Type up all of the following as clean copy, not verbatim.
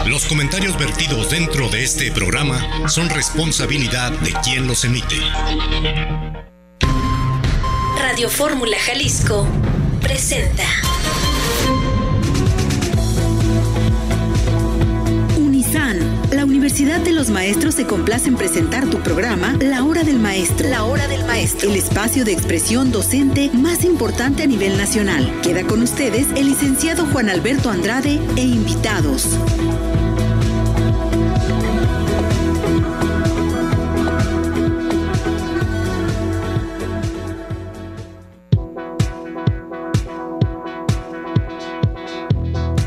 Los comentarios vertidos dentro de este programa son responsabilidad de quien los emite. Radio Fórmula Jalisco presenta Unisan, la Universidad de los Maestros se complace en presentar tu programa La Hora del Maestro. La Hora del Maestro, el espacio de expresión docente más importante a nivel nacional. Queda con ustedes el licenciado Juan Alberto Andrade e invitados.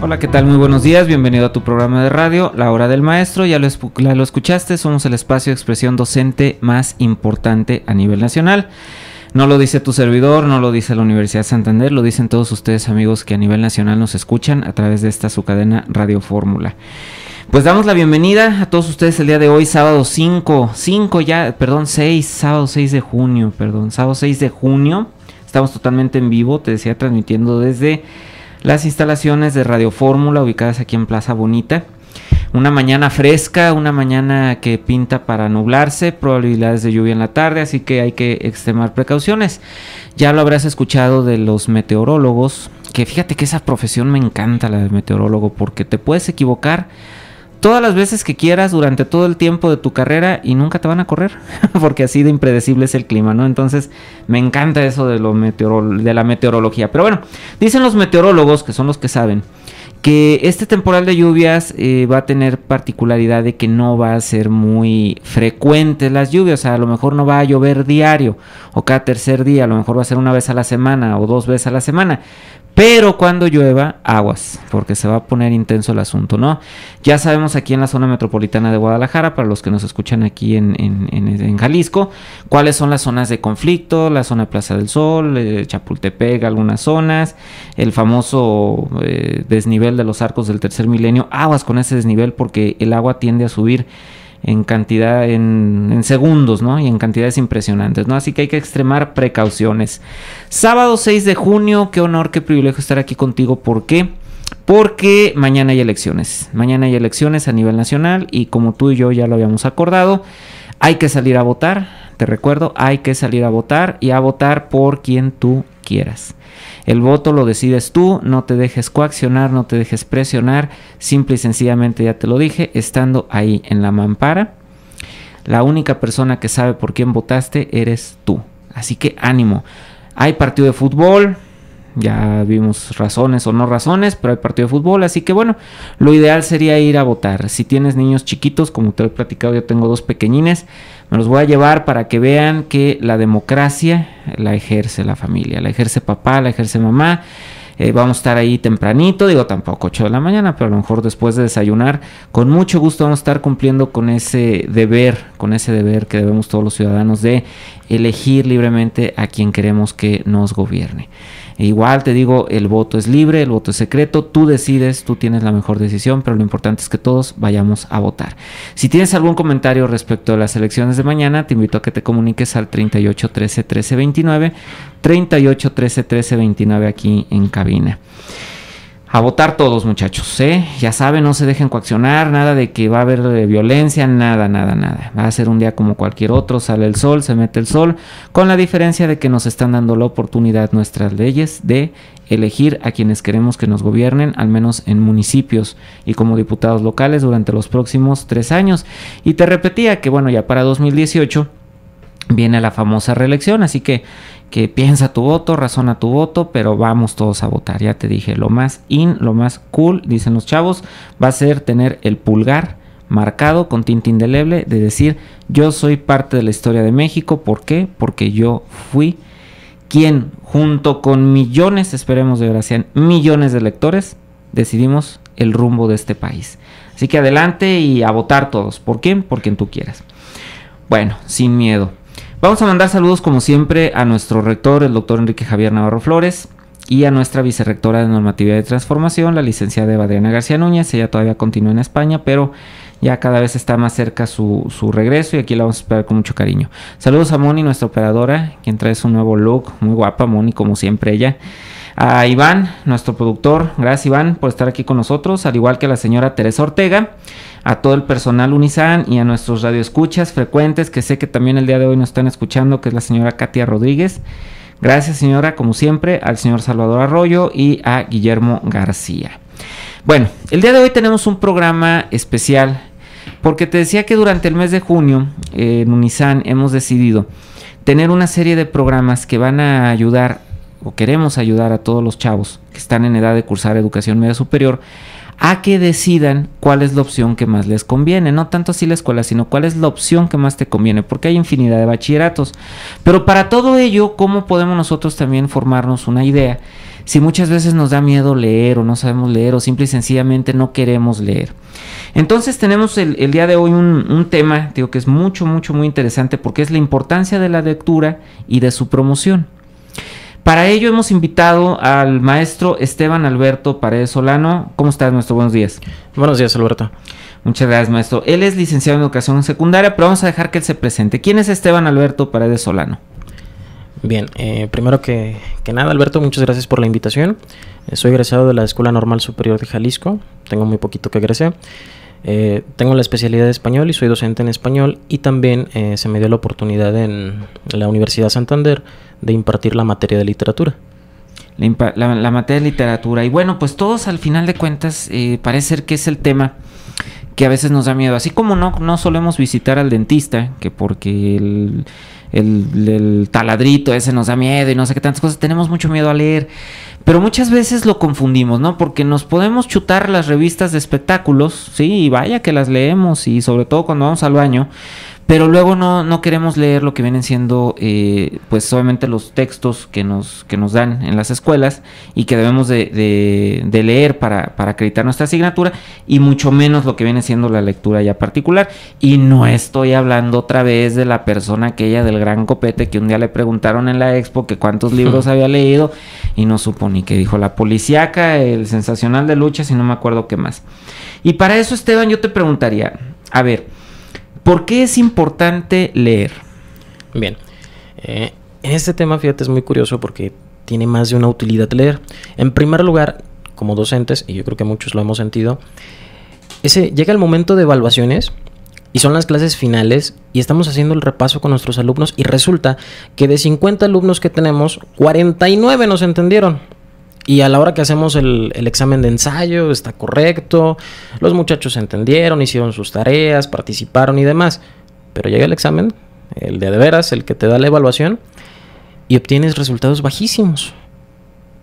Hola, ¿qué tal? Muy buenos días, bienvenido a tu programa de radio, La Hora del Maestro. Ya lo escuchaste, somos el espacio de expresión docente más importante a nivel nacional. No lo dice tu servidor, no lo dice la Universidad de Santander, lo dicen todos ustedes, amigos, que a nivel nacional nos escuchan a través de esta su cadena Radio Fórmula. Pues damos la bienvenida a todos ustedes el día de hoy, sábado 6 de junio. Estamos totalmente en vivo, te decía, transmitiendo desde las instalaciones de Radio Fórmula ubicadas aquí en Plaza Bonita. Una mañana fresca, una mañana que pinta para nublarse, probabilidades de lluvia en la tarde, así que hay que extremar precauciones. Ya lo habrás escuchado de los meteorólogos, que fíjate que esa profesión me encanta, la de meteorólogo, porque te puedes equivocar todas las veces que quieras durante todo el tiempo de tu carrera y nunca te van a correr, porque así de impredecible es el clima, ¿no? Entonces me encanta eso de la meteorología. Pero bueno, dicen los meteorólogos, que son los que saben, que este temporal de lluvias va a tener particularidad de que no va a ser muy frecuente las lluvias. O sea, a lo mejor no va a llover diario o cada tercer día, a lo mejor va a ser una vez a la semana o 2 veces a la semana. Pero cuando llueva, aguas, porque se va a poner intenso el asunto, ¿no? Ya sabemos aquí en la zona metropolitana de Guadalajara, para los que nos escuchan aquí en Jalisco, cuáles son las zonas de conflicto, la zona de Plaza del Sol, Chapultepec, algunas zonas, el famoso desnivel de los arcos del Tercer Milenio. Aguas con ese desnivel porque el agua tiende a subir en cantidad, en segundos, ¿no? Y en cantidades impresionantes, ¿no? Así que hay que extremar precauciones. Sábado 6 de junio, qué honor, qué privilegio estar aquí contigo. ¿Por qué? Porque mañana hay elecciones. Mañana hay elecciones a nivel nacional y como tú y yo ya lo habíamos acordado, hay que salir a votar. Te recuerdo, hay que salir a votar y a votar por quien tú quieras. El voto lo decides tú, no te dejes coaccionar, no te dejes presionar, simple y sencillamente, ya te lo dije, estando ahí en la mampara, la única persona que sabe por quién votaste eres tú. Así que ánimo. Hay partido de fútbol, ya vimos razones o no razones, pero hay partido de fútbol, así que bueno, lo ideal sería ir a votar. Si tienes niños chiquitos, como te he platicado, yo tengo 2 pequeñines, me los voy a llevar para que vean que la democracia la ejerce la familia, la ejerce papá, la ejerce mamá. Vamos a estar ahí tempranito, digo tampoco 8 de la mañana, pero a lo mejor después de desayunar, con mucho gusto vamos a estar cumpliendo con ese deber que debemos todos los ciudadanos de elegir libremente a quien queremos que nos gobierne. E igual te digo, el voto es libre, el voto es secreto, tú decides, tú tienes la mejor decisión, pero lo importante es que todos vayamos a votar. Si tienes algún comentario respecto a las elecciones de mañana, te invito a que te comuniques al 38 13 13 29, 38 13 13 29 aquí en cabina. A votar todos, muchachos, ya saben, no se dejen coaccionar, nada de que va a haber violencia, nada. Va a ser un día como cualquier otro, sale el sol, se mete el sol, con la diferencia de que nos están dando la oportunidad nuestras leyes de elegir a quienes queremos que nos gobiernen, al menos en municipios y como diputados locales durante los próximos 3 años. Y te repetía que bueno, ya para 2018 viene la famosa reelección, así que piensa tu voto, razona tu voto, pero vamos todos a votar. Ya te dije, lo más lo más cool, dicen los chavos, va a ser tener el pulgar marcado con tinta indeleble de decir, yo soy parte de la historia de México. ¿Por qué? Porque yo fui quien, junto con millones, esperemos de verdad sean millones de electores, decidimos el rumbo de este país. Así que adelante y a votar todos. ¿Por quién? Por quien tú quieras. Bueno, sin miedo. Vamos a mandar saludos como siempre a nuestro rector, el doctor Enrique Javier Navarro Flores, y a nuestra vicerrectora de Normatividad y Transformación, la licenciada Eva Adriana García Núñez. Ella todavía continúa en España, pero ya cada vez está más cerca su regreso y aquí la vamos a esperar con mucho cariño. Saludos a Moni, nuestra operadora, quien trae su nuevo look, muy guapa Moni, como siempre ella. A Iván, nuestro productor, gracias Iván por estar aquí con nosotros, al igual que a la señora Teresa Ortega, a todo el personal Unisan y a nuestros radioescuchas frecuentes que sé que también el día de hoy nos están escuchando, que es la señora Katia Rodríguez. Gracias señora, como siempre, al señor Salvador Arroyo y a Guillermo García. Bueno, el día de hoy tenemos un programa especial porque te decía que durante el mes de junio en Unisan hemos decidido tener una serie de programas que van a ayudar o queremos ayudar a todos los chavos que están en edad de cursar educación media superior a que decidan cuál es la opción que más les conviene, no tanto así la escuela, sino cuál es la opción que más te conviene, porque hay infinidad de bachilleratos. Pero para todo ello, ¿cómo podemos nosotros también formarnos una idea? Si muchas veces nos da miedo leer o no sabemos leer o simple y sencillamente no queremos leer. Entonces tenemos el día de hoy un tema, digo, que es muy interesante porque es la importancia de la lectura y de su promoción. Para ello hemos invitado al maestro Esteban Alberto Paredes Solano. ¿Cómo estás, maestro? Buenos días. Buenos días, Alberto. Muchas gracias, maestro. Él es licenciado en educación secundaria, pero vamos a dejar que él se presente. ¿Quién es Esteban Alberto Paredes Solano? Bien, primero que nada, Alberto, muchas gracias por la invitación. Soy egresado de la Escuela Normal Superior de Jalisco. Tengo muy poquito que egresé. Tengo la especialidad de español y soy docente en español, y también se me dio la oportunidad en la Universidad Santander de impartir la materia de literatura. La materia de literatura. Y bueno, pues todos al final de cuentas parece ser que es el tema que a veces nos da miedo. Así como no solemos visitar al dentista, que porque el taladrito ese nos da miedo y no sé qué tantas cosas, tenemos mucho miedo a leer. Pero muchas veces lo confundimos, ¿no? Porque nos podemos chutar las revistas de espectáculos, sí, y vaya que las leemos, y sobre todo cuando vamos al baño, pero luego no queremos leer lo que vienen siendo, pues obviamente los textos que nos dan en las escuelas y que debemos de leer para acreditar nuestra asignatura, y mucho menos lo que viene siendo la lectura ya particular. Y no estoy hablando otra vez de la persona aquella del gran copete que un día le preguntaron en la expo que cuántos libros había leído y no supo ni qué dijo. La policíaca, el sensacional de luchas y no me acuerdo qué más. Y para eso, Esteban, yo te preguntaría, a ver, ¿por qué es importante leer? Bien, en este tema, fíjate, es muy curioso porque tiene más de una utilidad leer. En primer lugar, como docentes, y yo creo que muchos lo hemos sentido, llega el momento de evaluaciones y son las clases finales y estamos haciendo el repaso con nuestros alumnos y resulta que de 50 alumnos que tenemos, 49 nos entendieron. Y a la hora que hacemos el examen de ensayo, está correcto, los muchachos entendieron, hicieron sus tareas, participaron y demás. Pero llega el examen, el de veras, el que te da la evaluación, y obtienes resultados bajísimos.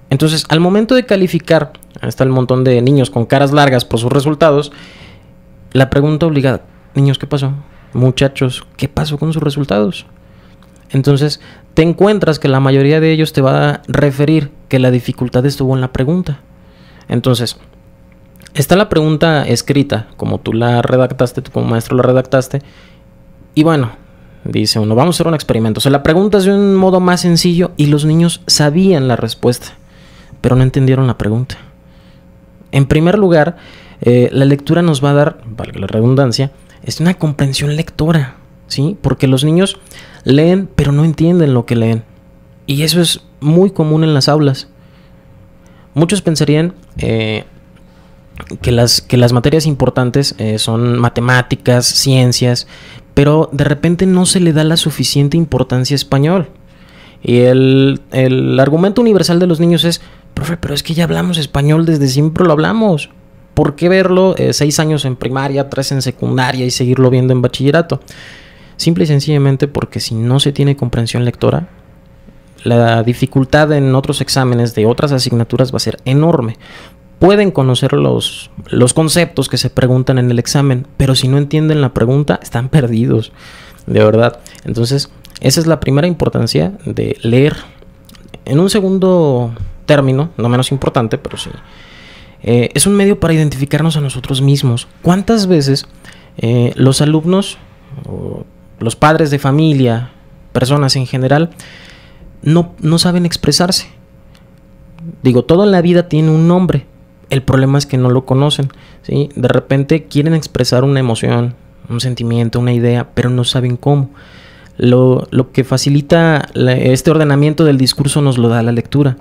Entonces, al momento de calificar, está el montón de niños con caras largas por sus resultados, la pregunta obligada, niños, ¿qué pasó? Muchachos, ¿qué pasó con sus resultados? Entonces, te encuentras que la mayoría de ellos te va a referir que la dificultad estuvo en la pregunta. Entonces, está la pregunta escrita, como tú la redactaste, tú como maestro la redactaste, y bueno, dice uno, vamos a hacer un experimento. O sea, la pregunta es de un modo más sencillo y los niños sabían la respuesta, pero no entendieron la pregunta. En primer lugar, la lectura nos va a dar, valga la redundancia, es una comprensión lectora, ¿sí? Porque los niños leen, pero no entienden lo que leen. Y eso es muy común en las aulas. Muchos pensarían que las materias importantes son matemáticas, ciencias, pero de repente no se le da la suficiente importancia a español. Y el argumento universal de los niños es, profe, pero es que ya hablamos español, desde siempre lo hablamos. ¿Por qué verlo 6 años en primaria, 3 en secundaria y seguirlo viendo en bachillerato? Simple y sencillamente porque si no se tiene comprensión lectora, la dificultad en otros exámenes de otras asignaturas va a ser enorme. Pueden conocer los conceptos que se preguntan en el examen, pero si no entienden la pregunta, están perdidos, de verdad. Entonces, esa es la primera importancia de leer. En un segundo término, no menos importante, pero sí, es un medio para identificarnos a nosotros mismos. ¿Cuántas veces los alumnos o los padres de familia, personas en general, no saben expresarse? Digo, todo en la vida tiene un nombre. El problema es que no lo conocen, ¿sí? De repente quieren expresar una emoción, un sentimiento, una idea, pero no saben cómo. Lo que facilita este ordenamiento del discurso nos lo da la lectura.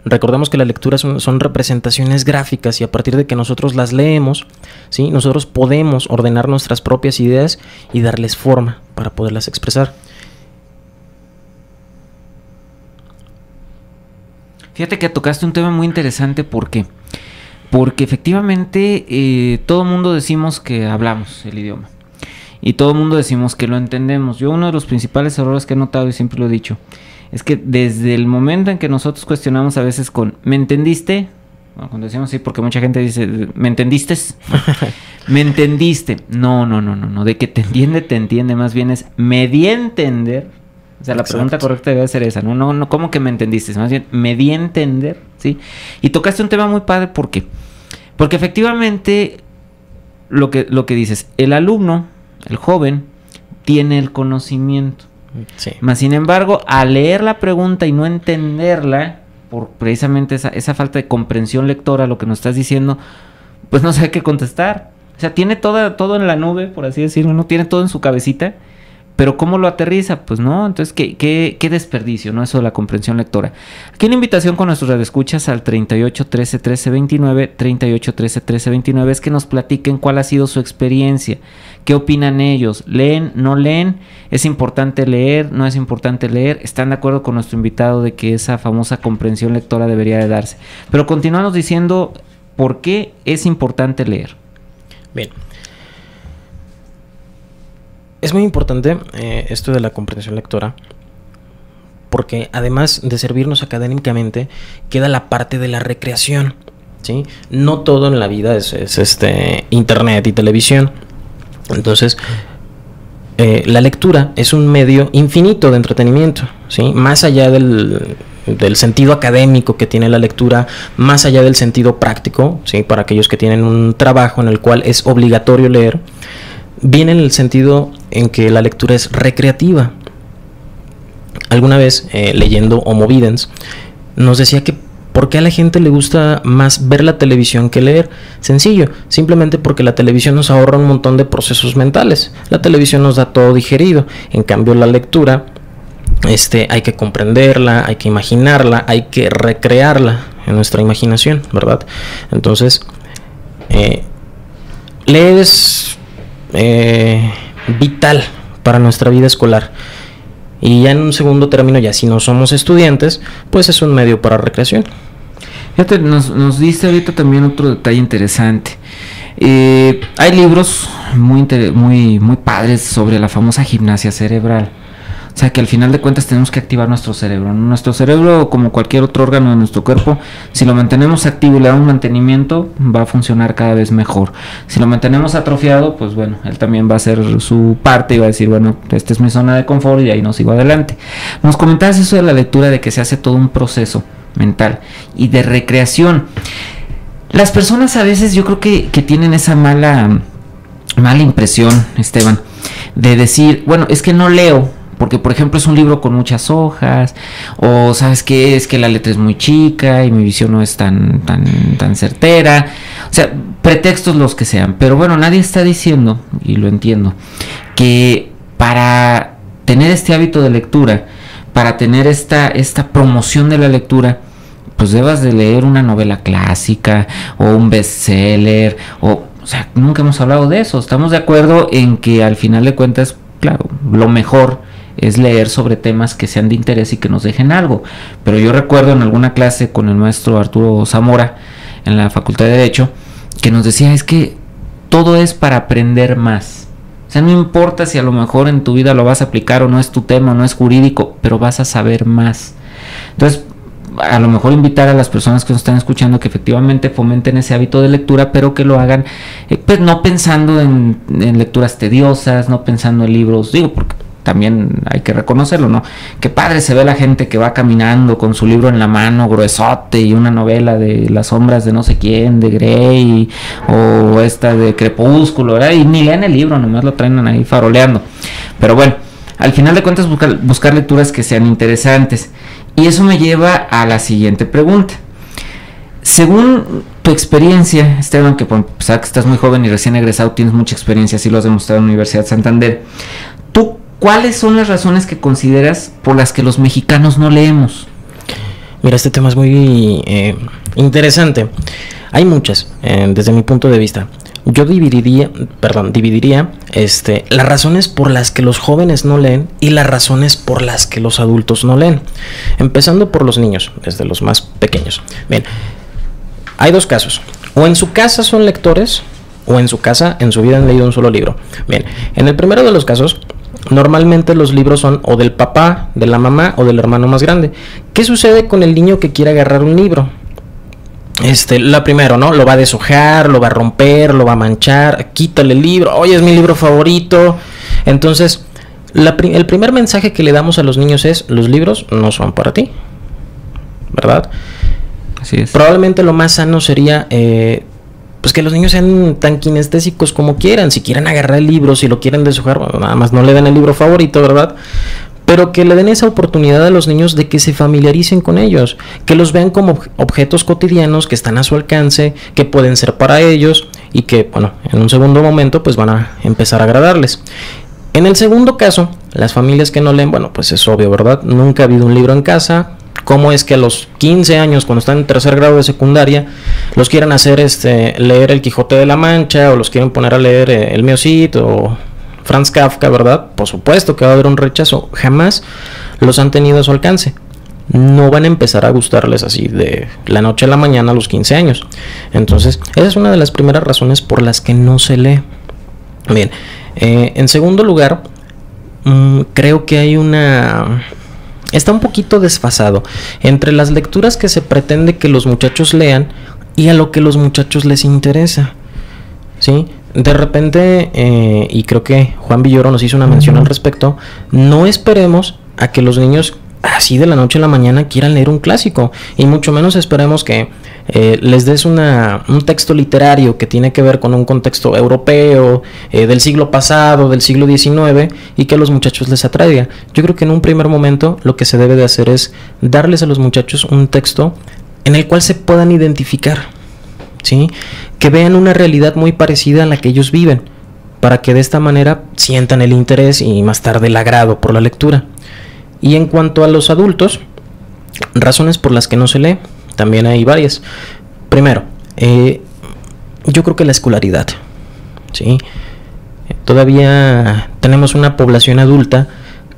Recordemos que la lectura son representaciones gráficas y a partir de que nosotros las leemos, ¿sí? Nosotros podemos ordenar nuestras propias ideas y darles forma para poderlas expresar. Fíjate que tocaste un tema muy interesante. ¿Por qué? Porque efectivamente todo el mundo decimos que hablamos el idioma y todo el mundo decimos que lo entendemos. Yo uno de los principales errores que he notado y siempre lo he dicho es que desde el momento en que nosotros cuestionamos a veces con ¿me entendiste? Bueno, cuando decimos así, porque mucha gente dice ¿me entendiste? ¿Me entendiste? No, de que te entiende, más bien es me di a entender. O sea, la pregunta correcta debe ser esa, no, ¿cómo que me entendiste? Más bien, me di a entender, ¿sí? Y tocaste un tema muy padre, ¿por qué? Porque efectivamente, lo que dices, el alumno, el joven, tiene el conocimiento. Sí. Más sin embargo, al leer la pregunta y no entenderla, por precisamente esa falta de comprensión lectora, lo que nos estás diciendo, pues no sabe qué contestar. O sea, tiene todo en la nube, por así decirlo, no tiene todo en su cabecita. Pero ¿cómo lo aterriza? Pues no, entonces qué desperdicio, ¿no? Eso de la comprensión lectora. Aquí una invitación con nuestros radioescuchas al 38 13 13 29, 38 13 13 29, es que nos platiquen cuál ha sido su experiencia, qué opinan ellos, leen, no leen, es importante leer, no es importante leer, están de acuerdo con nuestro invitado de que esa famosa comprensión lectora debería de darse. Pero continuamos diciendo por qué es importante leer. Bien. Es muy importante esto de la comprensión lectora, porque además de servirnos académicamente, queda la parte de la recreación, ¿sí? No todo en la vida es internet y televisión. Entonces, la lectura es un medio infinito de entretenimiento, ¿sí? Más allá del sentido académico que tiene la lectura, más allá del sentido práctico, ¿sí? Para aquellos que tienen un trabajo en el cual es obligatorio leer, viene en el sentido en que la lectura es recreativa. Alguna vez, leyendo Homo Videns, nos decía que ¿por qué a la gente le gusta más ver la televisión que leer? Sencillo, simplemente porque la televisión nos ahorra un montón de procesos mentales. La televisión nos da todo digerido. En cambio, la lectura, hay que comprenderla, hay que imaginarla, hay que recrearla en nuestra imaginación, ¿verdad? Entonces, leer es vital para nuestra vida escolar, y ya en un segundo término, ya si no somos estudiantes, pues es un medio para recreación. Fíjate, nos diste ahorita también otro detalle interesante. Hay libros muy padres sobre la famosa gimnasia cerebral. O sea, que al final de cuentas tenemos que activar nuestro cerebro. Nuestro cerebro, como cualquier otro órgano de nuestro cuerpo, si lo mantenemos activo y le damos mantenimiento, va a funcionar cada vez mejor. Si lo mantenemos atrofiado, pues bueno, él también va a hacer su parte y va a decir, bueno, esta es mi zona de confort y ahí no sigo adelante. Nos comentabas eso de la lectura, de que se hace todo un proceso mental y de recreación. Las personas a veces yo creo que tienen esa mala impresión, Esteban, de decir, bueno, es que no leo porque, por ejemplo, es un libro con muchas hojas, o ¿sabes qué? Es que la letra es muy chica y mi visión no es tan certera. O sea, pretextos los que sean. Pero bueno, nadie está diciendo, y lo entiendo, que para tener este hábito de lectura, para tener esta promoción de la lectura, pues debas de leer una novela clásica o un bestseller, o sea, nunca hemos hablado de eso. Estamos de acuerdo en que al final de cuentas, claro, lo mejor es leer sobre temas que sean de interés y que nos dejen algo. Pero yo recuerdo en alguna clase con el maestro Arturo Zamora en la Facultad de Derecho, que nos decía, es que todo es para aprender más. O sea, no importa si a lo mejor en tu vida lo vas a aplicar o no es tu tema, no es jurídico, pero vas a saber más. Entonces, a lo mejor invitar a las personas que nos están escuchando que efectivamente fomenten ese hábito de lectura, pero que lo hagan pues no pensando en lecturas tediosas, no pensando en libros, digo, porque también hay que reconocerlo, ¿no? Qué padre se ve la gente que va caminando con su libro en la mano, gruesote, y una novela de Las sombras de no sé quién, de Grey, o esta de Crepúsculo, ¿verdad? Y ni leen el libro, nomás lo traen ahí faroleando. Pero bueno, al final de cuentas buscar lecturas que sean interesantes. Y eso me lleva a la siguiente pregunta. Según tu experiencia, Esteban, que por pesar que estás muy joven y recién egresado, tienes mucha experiencia, así lo has demostrado en la Universidad de Santander, ¿tú cuáles son las razones que consideras por las que los mexicanos no leemos? Mira, este tema es muy interesante. Hay muchas, desde mi punto de vista. Yo dividiría las razones por las que los jóvenes no leen y las razones por las que los adultos no leen. Empezando por los niños, desde los más pequeños. Bien, hay dos casos. O en su casa son lectores, o en su casa, en su vida han leído un solo libro. Bien, en el primero de los casos, normalmente los libros son o del papá, de la mamá o del hermano más grande. ¿Qué sucede con el niño que quiere agarrar un libro? Lo primero, ¿no? Lo va a deshojar, lo va a romper, lo va a manchar, quítale el libro, oye, es mi libro favorito. Entonces, el primer mensaje que le damos a los niños es: los libros no son para ti, ¿verdad? Así es. Probablemente lo más sano sería pues que los niños sean tan kinestésicos como quieran. Si quieren agarrar el libro, si lo quieren deshojar, bueno, nada más no le den el libro favorito, ¿verdad? Pero que le den esa oportunidad a los niños de que se familiaricen con ellos, que los vean como objetos cotidianos que están a su alcance, que pueden ser para ellos y que, bueno, en un segundo momento pues van a empezar a agradarles. En el segundo caso, las familias que no leen, bueno, pues es obvio, ¿verdad? Nunca ha habido un libro en casa. ¿Cómo es que a los 15 años, cuando están en tercer grado de secundaria, los quieran hacer leer El Quijote de la Mancha, o los quieren poner a leer El Mío Cid o Franz Kafka, ¿verdad? Por supuesto que va a haber un rechazo. Jamás los han tenido a su alcance. No van a empezar a gustarles así de la noche a la mañana a los 15 años. Entonces, esa es una de las primeras razones por las que no se lee. Bien, en segundo lugar, creo que hay está un poquito desfasado entre las lecturas que se pretende que los muchachos lean y a lo que los muchachos les interesa, ¿sí? De repente, y creo que Juan Villoro nos hizo una mención al respecto, no esperemos a que los niños así de la noche a la mañana quieran leer un clásico, y mucho menos esperemos que les des un texto literario que tiene que ver con un contexto europeo, del siglo pasado, del siglo XIX, y que a los muchachos les atraiga. Yo creo que en un primer momento lo que se debe de hacer es darles a los muchachos un texto en el cual se puedan identificar, ¿sí? Que vean una realidad muy parecida a la que ellos viven, para que de esta manera sientan el interés y más tarde el agrado por la lectura. Y en cuanto a los adultos, razones por las que no se lee, también hay varias. Primero, yo creo que la escolaridad, ¿sí? Todavía tenemos una población adulta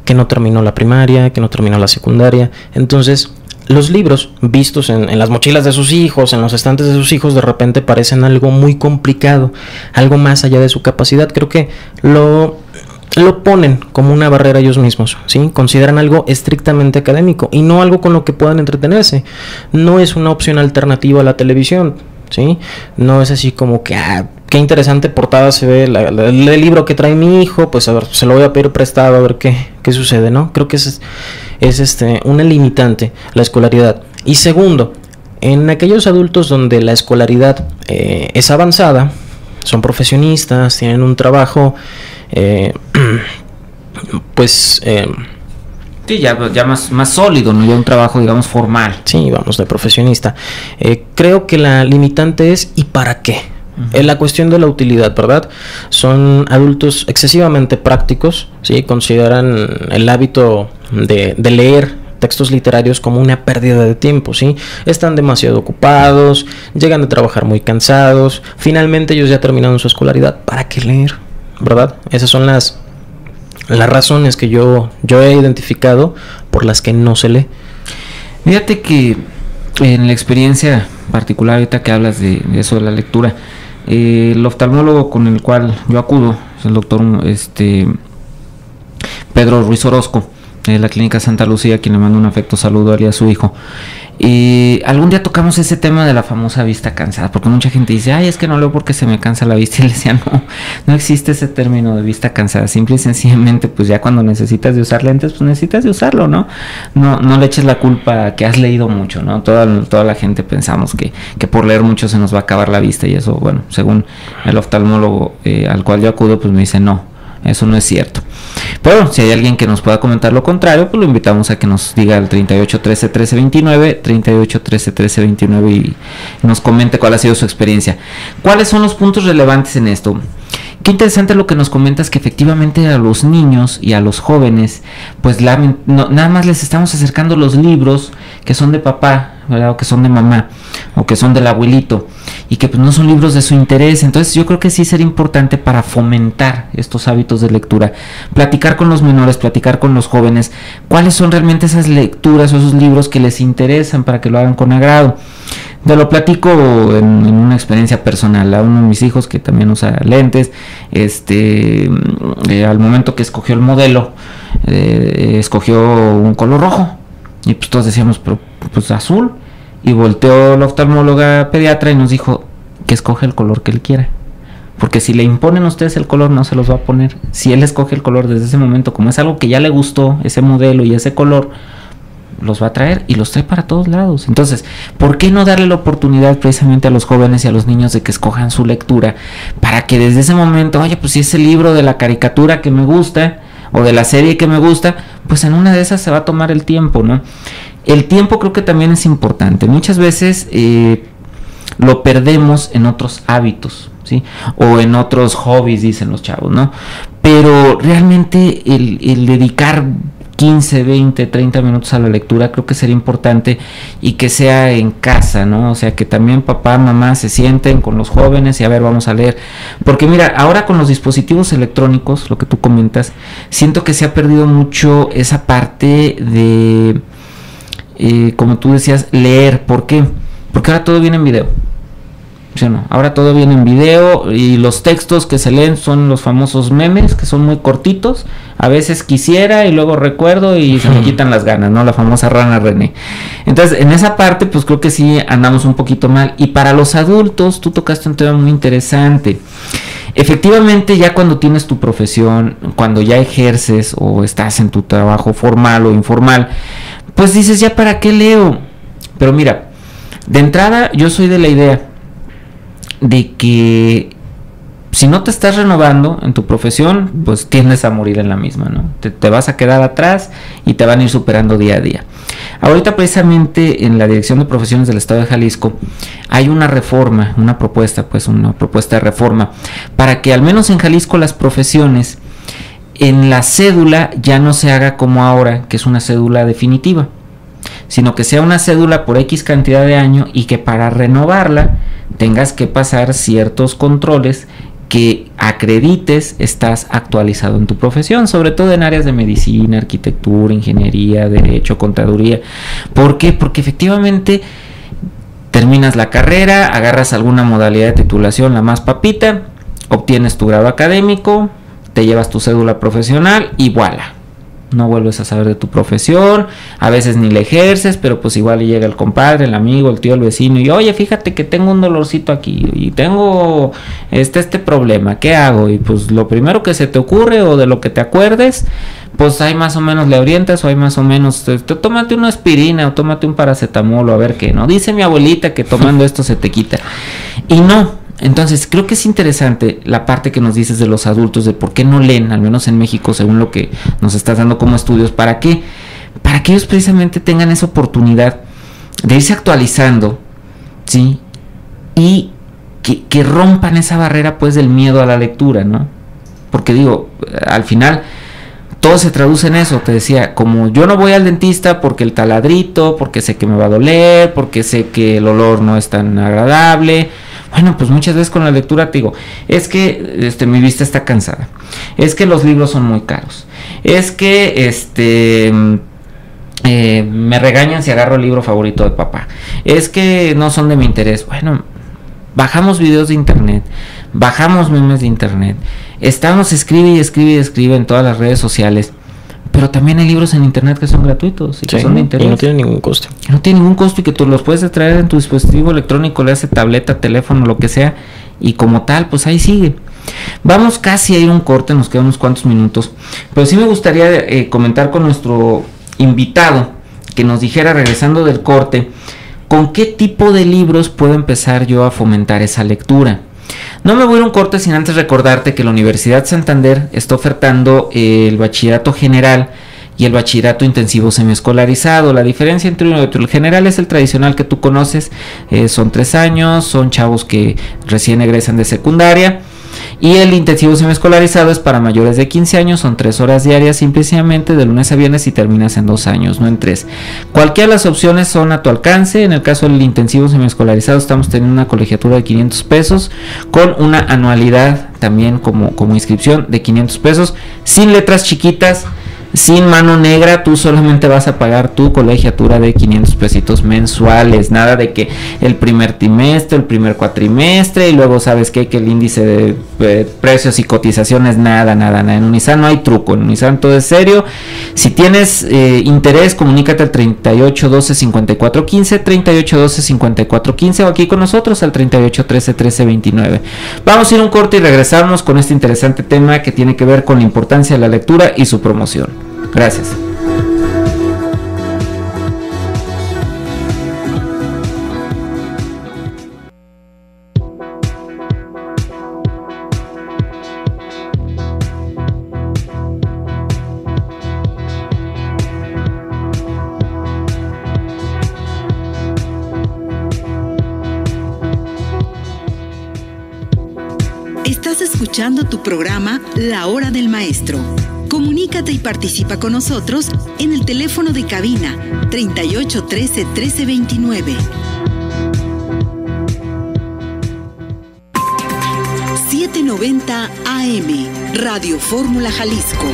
que no terminó la primaria, que no terminó la secundaria. Entonces, los libros vistos en las mochilas de sus hijos, en los estantes de sus hijos, de repente parecen algo muy complicado, algo más allá de su capacidad. Creo que lo ponen como una barrera ellos mismos, ¿sí? Consideran algo estrictamente académico y no algo con lo que puedan entretenerse. No es una opción alternativa a la televisión, ¿sí? No es así como que, qué interesante portada se ve el libro que trae mi hijo, pues a ver, se lo voy a pedir prestado a ver qué sucede, ¿no? Creo que es una limitante la escolaridad. Y segundo, en aquellos adultos donde la escolaridad es avanzada, son profesionistas, tienen un trabajo sí, ya más sólido, no ya un trabajo, digamos, formal. Sí, vamos, de profesionista. Creo que la limitante es ¿y para qué? La cuestión de la utilidad, ¿verdad? Son adultos excesivamente prácticos, ¿sí? Consideran el hábito de leer textos literarios como una pérdida de tiempo, ¿sí? Están demasiado ocupados, llegan de trabajar muy cansados, finalmente ellos ya terminaron su escolaridad, ¿para qué leer? ¿Verdad? Esas son las razones que yo he identificado por las que no se lee. Fíjate que en la experiencia particular, ahorita que hablas de eso de la lectura, el oftalmólogo con el cual yo acudo es el doctor Pedro Ruiz Orozco, de la Clínica Santa Lucía, quien le mando un afecto saludo a él y a su hijo. Y algún día tocamos ese tema de la famosa vista cansada, porque mucha gente dice, es que no leo porque se me cansa la vista, y le decía, no existe ese término de vista cansada, simple y sencillamente, pues ya cuando necesitas de usar lentes, pues necesitas de usarlo, ¿no? No le eches la culpa a que has leído mucho, ¿no? Toda la gente pensamos que por leer mucho se nos va a acabar la vista, y eso, bueno, según el oftalmólogo al cual yo acudo, pues me dice, no, eso no es cierto. Pero si hay alguien que nos pueda comentar lo contrario, pues lo invitamos a que nos diga el 38 13 13 29, 38 13 13 29 y nos comente cuál ha sido su experiencia. ¿Cuáles son los puntos relevantes en esto? Qué interesante lo que nos comentas, que efectivamente a los niños y a los jóvenes, pues nada más les estamos acercando los libros que son de papá, ¿verdad? O que son de mamá, o que son del abuelito, y que pues no son libros de su interés. Entonces yo creo que sí sería importante para fomentar estos hábitos de lectura, platicar con los menores, platicar con los jóvenes, cuáles son realmente esas lecturas o esos libros que les interesan para que lo hagan con agrado. Te lo platico en una experiencia personal. A uno de mis hijos, que también usa lentes, al momento que escogió el modelo, escogió un color rojo, y pues todos decíamos, pero pues azul, y volteó la oftalmóloga pediatra y nos dijo que escoge el color que él quiera, porque si le imponen a ustedes el color, no se los va a poner. Si él escoge el color desde ese momento, como es algo que ya le gustó, ese modelo y ese color, los va a traer, y los trae para todos lados. Entonces, ¿por qué no darle la oportunidad precisamente a los jóvenes y a los niños de que escojan su lectura, para que desde ese momento, oye, pues si ese libro de la caricatura que me gusta, o de la serie que me gusta, pues en una de esas se va a tomar el tiempo, ¿no? El tiempo creo que también es importante. Muchas veces lo perdemos en otros hábitos, ¿sí? O en otros hobbies, dicen los chavos, ¿no? Pero realmente el dedicar 15, 20, 30 minutos a la lectura creo que sería importante, y que sea en casa, ¿no? O sea, que también papá, mamá se sienten con los jóvenes y a ver, vamos a leer. Porque mira, ahora con los dispositivos electrónicos, lo que tú comentas, siento que se ha perdido mucho esa parte de, como tú decías, leer. ¿Por qué? Porque ahora todo viene en video. ¿Sí o no? Ahora todo viene en video, y los textos que se leen son los famosos memes, que son muy cortitos. A veces quisiera y luego recuerdo y se me quitan las ganas, ¿no? La famosa rana René. Entonces, en esa parte, pues creo que sí andamos un poquito mal. Y para los adultos, tú tocaste un tema muy interesante. Efectivamente, ya cuando tienes tu profesión, cuando ya ejerces o estás en tu trabajo formal o informal, pues dices, ¿ya para qué leo? Pero mira, de entrada yo soy de la idea de que si no te estás renovando en tu profesión, pues tiendes a morir en la misma, ¿no? Te vas a quedar atrás y te van a ir superando día a día. Ahorita precisamente en la Dirección de Profesiones del Estado de Jalisco hay una reforma, una propuesta de reforma, para que al menos en Jalisco las profesiones, en la cédula ya no se haga como ahora, que es una cédula definitiva, sino que sea una cédula por X cantidad de años, y que para renovarla tengas que pasar ciertos controles que acredites estás actualizado en tu profesión, sobre todo en áreas de medicina, arquitectura, ingeniería, derecho, contaduría. ¿Por qué? Porque efectivamente terminas la carrera, agarras alguna modalidad de titulación, la más papita, obtienes tu grado académico, te llevas tu cédula profesional y voilà. No vuelves a saber de tu profesión, a veces ni la ejerces, pero pues igual llega el compadre, el amigo, el tío, el vecino, y oye, fíjate que tengo un dolorcito aquí, y tengo este problema, ¿qué hago? Y pues lo primero que se te ocurre, o de lo que te acuerdes, pues ahí más o menos le orientas, o ahí más o menos, tómate una aspirina, o tómate un paracetamol, o a ver qué, ¿no? Dice mi abuelita que tomando esto se te quita, y no. Entonces creo que es interesante la parte que nos dices de los adultos, de por qué no leen, al menos en México, según lo que nos estás dando como estudios. ¿Para qué? Para que ellos precisamente tengan esa oportunidad de irse actualizando, ¿sí? Y que rompan esa barrera, pues, del miedo a la lectura, ¿no? Porque digo, al final todo se traduce en eso. Te decía, como yo no voy al dentista porque el taladrito, porque sé que me va a doler, porque sé que el olor no es tan agradable. Bueno, pues muchas veces con la lectura te digo, es que mi vista está cansada, es que los libros son muy caros, es que me regañan si agarro el libro favorito de papá, es que no son de mi interés. Bueno, bajamos videos de internet, bajamos memes de internet, escribe y escribe en todas las redes sociales. Pero también hay libros en internet que son gratuitos y que son de interés. Y no tienen ningún costo. No tiene ningún costo, y que tú los puedes traer en tu dispositivo electrónico, le hace tableta, teléfono, lo que sea, y como tal, pues ahí sigue. Vamos casi a ir a un corte, nos quedan unos cuantos minutos, pero sí me gustaría comentar con nuestro invitado, que nos dijera, regresando del corte, con qué tipo de libros puedo empezar yo a fomentar esa lectura. No me voy a ir a un corte sin antes recordarte que la Universidad Santander está ofertando el bachillerato general y el bachillerato intensivo semiescolarizado. La diferencia entre uno y otro: el general es el tradicional que tú conoces, son 3 años, son chavos que recién egresan de secundaria, Y el intensivo semiescolarizado es para mayores de 15 años, son 3 horas diarias simplemente de lunes a viernes y terminas en 2 años, no en 3. Cualquiera de las opciones son a tu alcance. En el caso del intensivo semiescolarizado estamos teniendo una colegiatura de 500 pesos con una anualidad también como inscripción de 500 pesos, sin letras chiquitas, sin mano negra. Tú solamente vas a pagar tu colegiatura de 500 pesitos mensuales, nada de que el primer trimestre, el primer cuatrimestre y luego sabes que el índice de precios y cotizaciones, nada. En Unisan no hay truco, en Unisan todo es serio. Si tienes interés, comunícate al 38 12 54 15, 38 12 54 15 o aquí con nosotros al 38 13 13 29. Vamos a ir a un corte y regresamos con este interesante tema que tiene que ver con la importancia de la lectura y su promoción. Gracias. Estás escuchando tu programa La Hora del Maestro. Comunícate y participa con nosotros en el teléfono de cabina 38 13 13 29. 790 AM, Radio Fórmula Jalisco.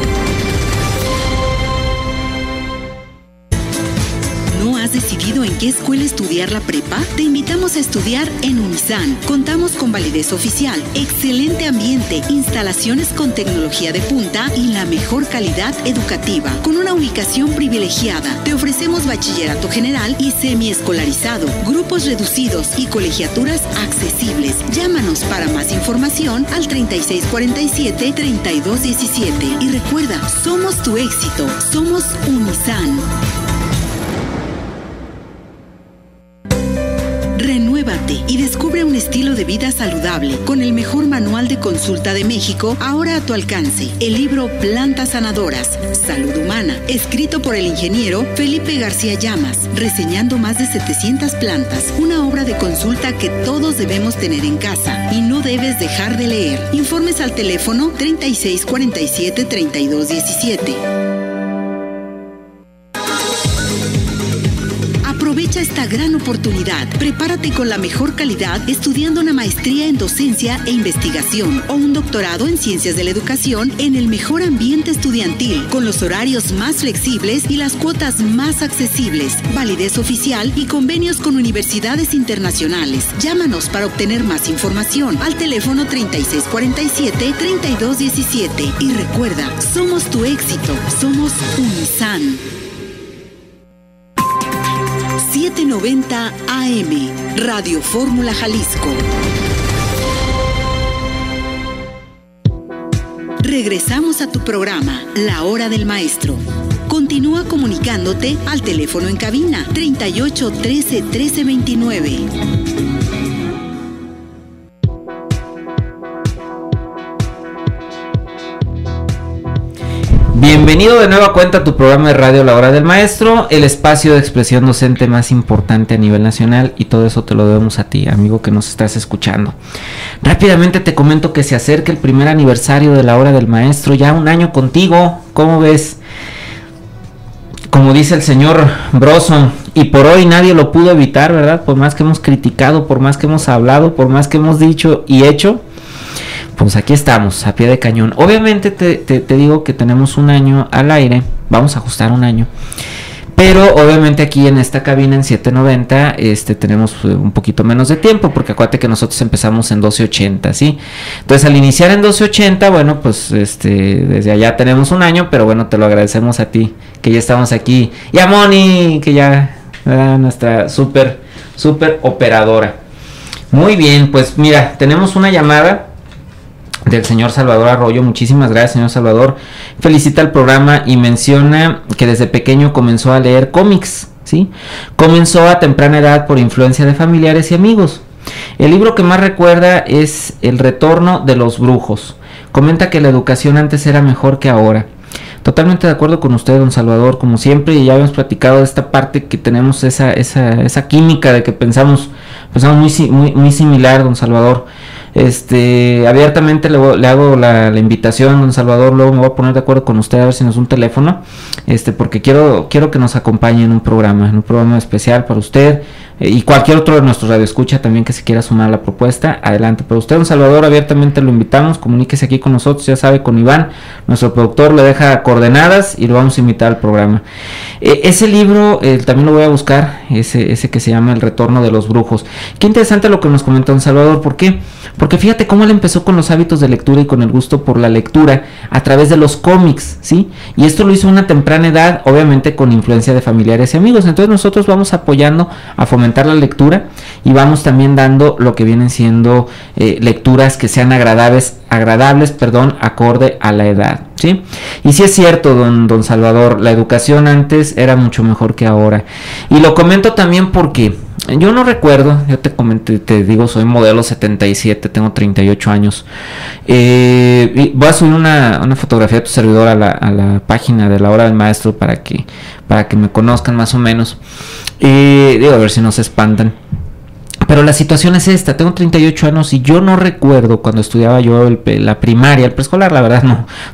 ¿No has decidido en qué escuela estudiar la prepa? Te invitamos a estudiar en Unisan. Contamos con validez oficial, excelente ambiente, instalaciones con tecnología de punta y la mejor calidad educativa. Con una ubicación privilegiada, te ofrecemos bachillerato general y semiescolarizado, grupos reducidos y colegiaturas accesibles. Llámanos para más información al 3647-3217. Y recuerda, somos tu éxito, somos Unisan. Renuévate y descubre un estilo de vida saludable con el mejor manual de consulta de México ahora a tu alcance. El libro Plantas Sanadoras, Salud Humana, escrito por el ingeniero Felipe García Llamas, reseñando más de 700 plantas, una obra de consulta que todos debemos tener en casa y no debes dejar de leer. Informes al teléfono 3647-3217. Aprovecha esta gran oportunidad. Prepárate con la mejor calidad estudiando una maestría en docencia e investigación o un doctorado en ciencias de la educación en el mejor ambiente estudiantil, con los horarios más flexibles y las cuotas más accesibles, validez oficial y convenios con universidades internacionales. Llámanos para obtener más información al teléfono 3647-3217. Y recuerda, somos tu éxito, somos Unisan. 790 AM, Radio Fórmula Jalisco. Regresamos a tu programa, La Hora del Maestro. Continúa comunicándote al teléfono en cabina 38 13 13 29. Bienvenido de nueva cuenta a tu programa de radio La Hora del Maestro, el espacio de expresión docente más importante a nivel nacional, y todo eso te lo debemos a ti, amigo que nos estás escuchando. Rápidamente te comento que se acerca el primer aniversario de La Hora del Maestro, ya un año contigo, ¿cómo ves? Como dice el señor Broso, y por hoy nadie lo pudo evitar, ¿verdad? Por más que hemos criticado, por más que hemos hablado, por más que hemos dicho y hecho, pues aquí estamos, a pie de cañón. Obviamente te digo que tenemos un año al aire, vamos a ajustar un año, pero obviamente aquí en esta cabina en 790 tenemos un poquito menos de tiempo, porque acuérdate que nosotros empezamos en 1280, ¿sí? Entonces al iniciar en 1280, bueno, pues desde allá tenemos un año, pero bueno, te lo agradecemos a ti, que ya estamos aquí, y a Moni, que ya, ¿verdad? Nuestra súper operadora. Muy bien, pues mira, tenemos una llamada del señor Salvador Arroyo. Muchísimas gracias, señor Salvador. Felicita el programa y menciona que desde pequeño comenzó a leer cómics, ¿sí? Comenzó a temprana edad por influencia de familiares y amigos. El libro que más recuerda es El Retorno de los Brujos. Comenta que la educación antes era mejor que ahora. Totalmente de acuerdo con usted, don Salvador, como siempre, y ya habíamos platicado de esta parte que tenemos esa química de que pensamos muy similar, don Salvador. abiertamente le hago la invitación, don Salvador. Luego me voy a poner de acuerdo con usted a ver si nos da un teléfono, porque quiero que nos acompañe en un programa especial para usted, y cualquier otro de nuestros radioescucha también que se quiera sumar a la propuesta. Adelante. Pero usted, don Salvador, abiertamente lo invitamos, comuníquese aquí con nosotros, ya sabe, con Iván, nuestro productor, le deja coordenadas y lo vamos a invitar al programa. Ese libro también lo voy a buscar, ese que se llama El Retorno de los Brujos. Qué interesante lo que nos comentó don Salvador. ¿Por qué? Porque fíjate cómo él empezó con los hábitos de lectura y con el gusto por la lectura a través de los cómics, ¿sí? Y esto lo hizo a una temprana edad, obviamente con influencia de familiares y amigos. Entonces nosotros vamos apoyando a fomentar la lectura y vamos también dando lo que vienen siendo lecturas que sean agradables, acorde a la edad, ¿sí? Y sí es cierto, don Salvador, la educación antes era mucho mejor que ahora. Y lo comento también porque yo no recuerdo, yo te comenté, te digo, soy modelo 77, tengo 38 años. Y voy a subir una fotografía de tu servidor a la página de La Hora del Maestro para que me conozcan más o menos. Digo, a ver si no se espantan. Pero la situación es esta: tengo 38 años y yo no recuerdo cuando estudiaba yo la primaria, el preescolar, la verdad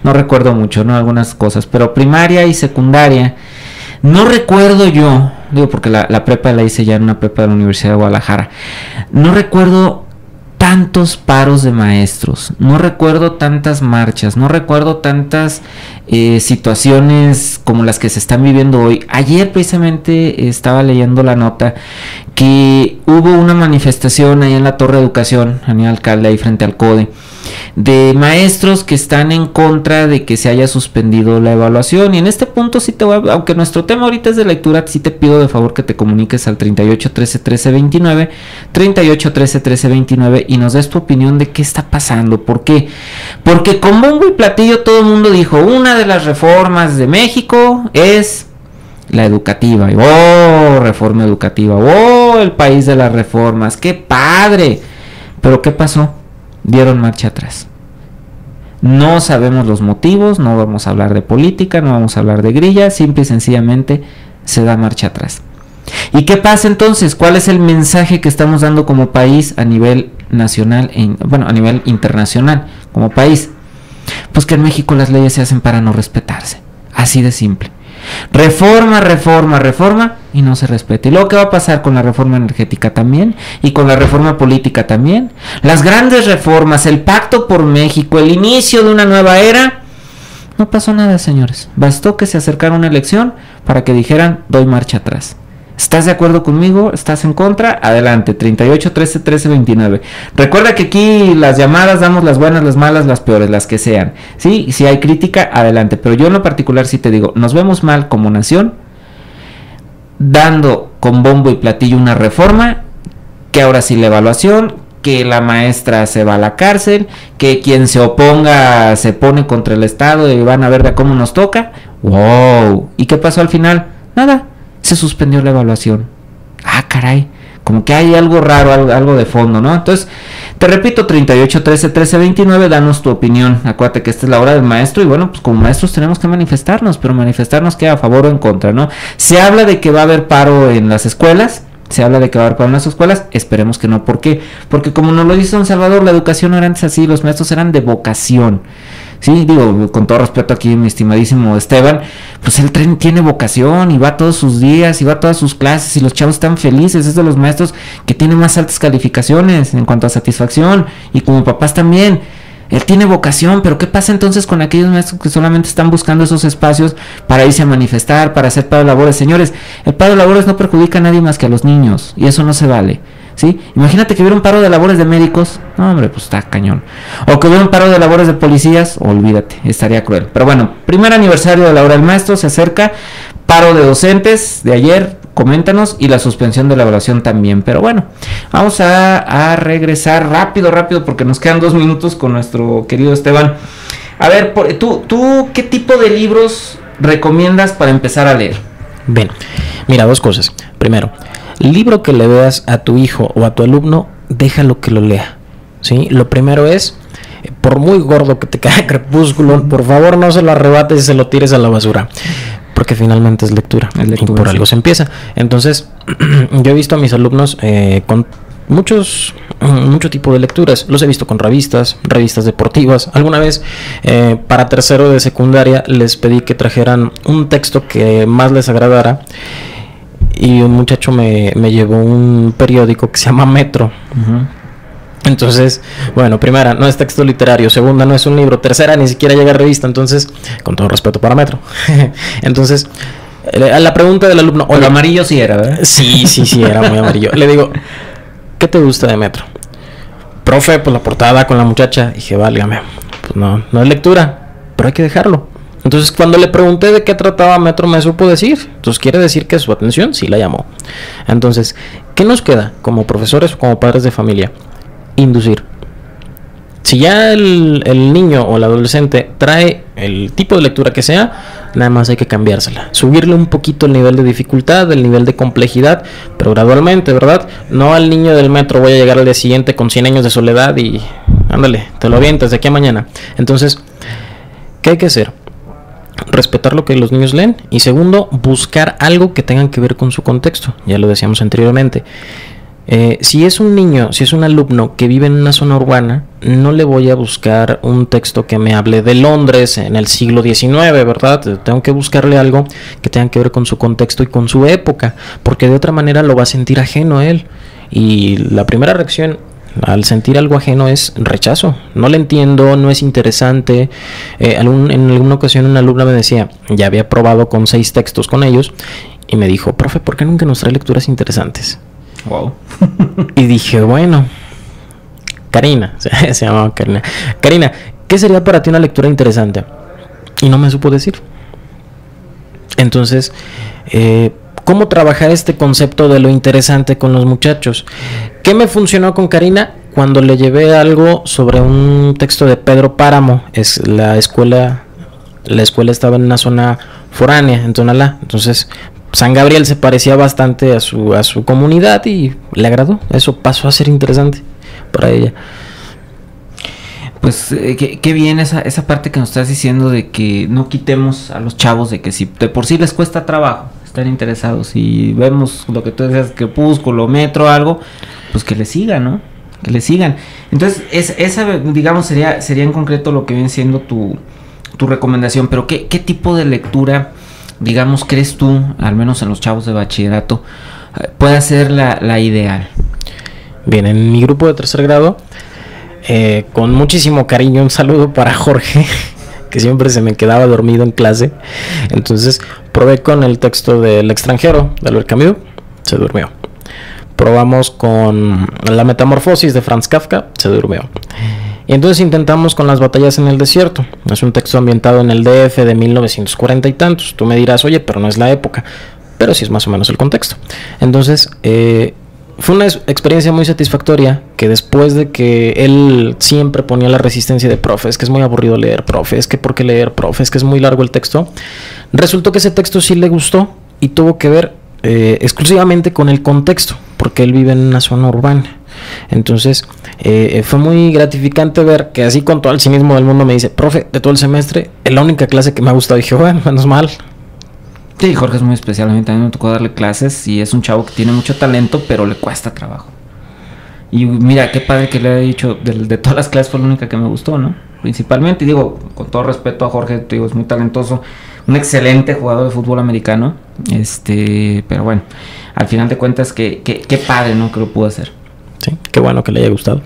no recuerdo mucho, ¿no? Algunas cosas, pero primaria y secundaria, no recuerdo yo, digo porque la prepa la hice ya en una prepa de la Universidad de Guadalajara, no recuerdo tantos paros de maestros, no recuerdo tantas marchas, no recuerdo tantas situaciones como las que se están viviendo hoy. Ayer precisamente estaba leyendo la nota que hubo una manifestación ahí en la Torre de Educación, a nivel alcalde, ahí frente al CODE, de maestros que están en contra de que se haya suspendido la evaluación. Y en este punto sí aunque nuestro tema ahorita es de lectura, sí te pido de favor que te comuniques al 38 13 13 29, 38 13 13 29 y nos des tu opinión de qué está pasando. ¿Por qué? Porque con bombo y platillo todo el mundo dijo, una de las reformas de México es la educativa. ¡Oh, reforma educativa! ¡Oh, el país de las reformas! ¡Qué padre! Pero ¿qué pasó? Dieron marcha atrás. No sabemos los motivos, no vamos a hablar de política, no vamos a hablar de grilla, simple y sencillamente se da marcha atrás. ¿Y qué pasa entonces? ¿Cuál es el mensaje que estamos dando como país a nivel nacional, a nivel internacional como país? Pues que en México las leyes se hacen para no respetarse, así de simple. Reforma y no se respeta. ¿Y luego qué va a pasar con la reforma energética también? Y con la reforma política también. Las grandes reformas, el Pacto por México, el inicio de una nueva era. No pasó nada, señores. Bastó que se acercara una elección para que dijeran, doy marcha atrás. ¿Estás de acuerdo conmigo? ¿Estás en contra? Adelante, 38 13 13 29. Recuerda que aquí las llamadas damos las buenas, las malas, las peores, las que sean. ¿Sí? Si hay crítica, adelante. Pero yo en lo particular sí te digo, nos vemos mal como nación, dando con bombo y platillo una reforma, que ahora sí la evaluación, que la maestra se va a la cárcel, que quien se oponga se pone contra el Estado y van a ver de cómo nos toca. ¡Wow! ¿Y qué pasó al final? Nada. Se suspendió la evaluación. Ah, caray, como que hay algo raro, algo de fondo, ¿no? Entonces, te repito, 38 13 13 29, danos tu opinión. Acuérdate que esta es la hora del maestro y bueno, pues como maestros tenemos que manifestarnos, pero manifestarnos que a favor o en contra, ¿no? Se habla de que va a haber paro en las escuelas, esperemos que no. ¿Por qué? Porque como nos lo dice don Salvador, la educación no era antes así, los maestros eran de vocación. Sí, digo, con todo respeto aquí, mi estimadísimo Esteban, pues él tiene vocación y va todos sus días y va a todas sus clases y los chavos están felices. Es de los maestros que tienen más altas calificaciones en cuanto a satisfacción y como papás también. Él tiene vocación, pero ¿qué pasa entonces con aquellos maestros que solamente están buscando esos espacios para irse a manifestar, para hacer paro de labores? Señores, el paro de labores no perjudica a nadie más que a los niños y eso no se vale. ¿Sí? Imagínate que hubiera un paro de labores de médicos, no hombre, pues está cañón. O que hubiera un paro de labores de policías, olvídate, estaría cruel. Pero bueno, primer aniversario de la hora del maestro se acerca, paro de docentes de ayer, coméntanos, y la suspensión de la evaluación también. Pero bueno, vamos a regresar rápido porque nos quedan 2 minutos con nuestro querido Esteban. A ver, ¿tú qué tipo de libros recomiendas para empezar a leer? Bien, mira, 2 cosas. Primero, libro que le veas a tu hijo o a tu alumno, déjalo que lo lea, ¿sí? Lo primero es, por muy gordo que te caiga Crepúsculo, por favor no se lo arrebates y se lo tires a la basura, porque finalmente es lectura y por algo se empieza. Entonces, yo he visto a mis alumnos con mucho tipo de lecturas. Los he visto con revistas deportivas. Alguna vez para tercero de secundaria les pedí que trajeran un texto que más les agradara y un muchacho me llevó un periódico que se llama Metro. Uh-huh. Entonces, bueno, primera, no es texto literario. Segunda, no es un libro. Tercera, ni siquiera llega a revista. Entonces, con todo respeto para Metro. Entonces, a la pregunta del alumno... Oye, amarillo sí era, ¿verdad? Sí, era muy amarillo. Le digo, ¿qué te gusta de Metro? Profe, pues la portada con la muchacha. Y dije, válgame, pues no es lectura, pero hay que dejarlo. Entonces, cuando le pregunté de qué trataba Metro, me supo decir. Entonces, quiere decir que su atención sí la llamó. Entonces, ¿qué nos queda como profesores o como padres de familia? Inducir. Si ya el niño o el adolescente trae el tipo de lectura que sea, nada más hay que cambiársela, subirle un poquito el nivel de dificultad, el nivel de complejidad, pero gradualmente, ¿verdad? No al niño del Metro voy a llegar al día siguiente con 100 años de soledad y ándale, te lo avientas de aquí a mañana. Entonces, ¿qué hay que hacer? Respetar lo que los niños leen y segundo, buscar algo que tengan que ver con su contexto. Ya lo decíamos anteriormente. Si es un niño, si es un alumno que vive en una zona urbana, no le voy a buscar un texto que me hable de Londres en el siglo XIX, ¿verdad? Tengo que buscarle algo que tenga que ver con su contexto y con su época, porque de otra manera lo va a sentir ajeno a él. Y la primera reacción al sentir algo ajeno es rechazo. No le entiendo, no es interesante. En alguna ocasión una alumna me decía, ya había probado con 6 textos con ellos, y me dijo, profe, ¿por qué nunca nos trae lecturas interesantes? Wow. Y dije, bueno, Karina, se llamaba Karina. Karina, ¿qué sería para ti una lectura interesante? Y no me supo decir. Entonces, ¿cómo trabajar este concepto de lo interesante con los muchachos? ¿Qué me funcionó con Karina? Cuando le llevé algo sobre un texto de Pedro Páramo. La escuela estaba en una zona foránea, en Tonalá. Entonces, San Gabriel se parecía bastante a su comunidad y le agradó. Eso pasó a ser interesante para ella. Pues qué bien esa parte que nos estás diciendo de que no quitemos a los chavos de que si de por sí les cuesta trabajo estar interesados y vemos lo que tú decías, Crepúsculo, Metro, algo, pues que le sigan, ¿no? Que le sigan. Entonces esa digamos sería en concreto lo que viene siendo tu recomendación. Pero ¿qué tipo de lectura, digamos, crees tú, al menos en los chavos de bachillerato, puede ser la ideal? Bien, en mi grupo de tercer grado, con muchísimo cariño, un saludo para Jorge, que siempre se me quedaba dormido en clase. Entonces probé con el texto del extranjero de Albert Camus, se durmió. Probamos con La Metamorfosis de Franz Kafka, se durmió. Y entonces intentamos con Las Batallas en el Desierto. Es un texto ambientado en el DF de 1940 y tantos. Tú me dirás, oye, pero no es la época. Pero sí es más o menos el contexto. Entonces, fue una experiencia muy satisfactoria, que después de que él siempre ponía la resistencia de, profe, es que es muy aburrido leer, profe, es que ¿por qué leer, profe? Es que es muy largo el texto. Resultó que ese texto sí le gustó y tuvo que ver exclusivamente con el contexto, porque él vive en una zona urbana. Entonces fue muy gratificante ver que así con todo el cinismo del mundo me dice, profe, de todo el semestre es la única clase que me ha gustado. Y dije, bueno, menos mal. Sí, Jorge es muy especial. A mí también me tocó darle clases y es un chavo que tiene mucho talento, pero le cuesta trabajo. Y mira, qué padre que le haya dicho, de todas las clases fue la única que me gustó, ¿no? Principalmente, y digo, con todo respeto a Jorge, te digo, es muy talentoso, un excelente jugador de fútbol americano, pero bueno, al final de cuentas, qué padre, ¿no? Que lo pudo hacer. Sí, qué bueno que le haya gustado.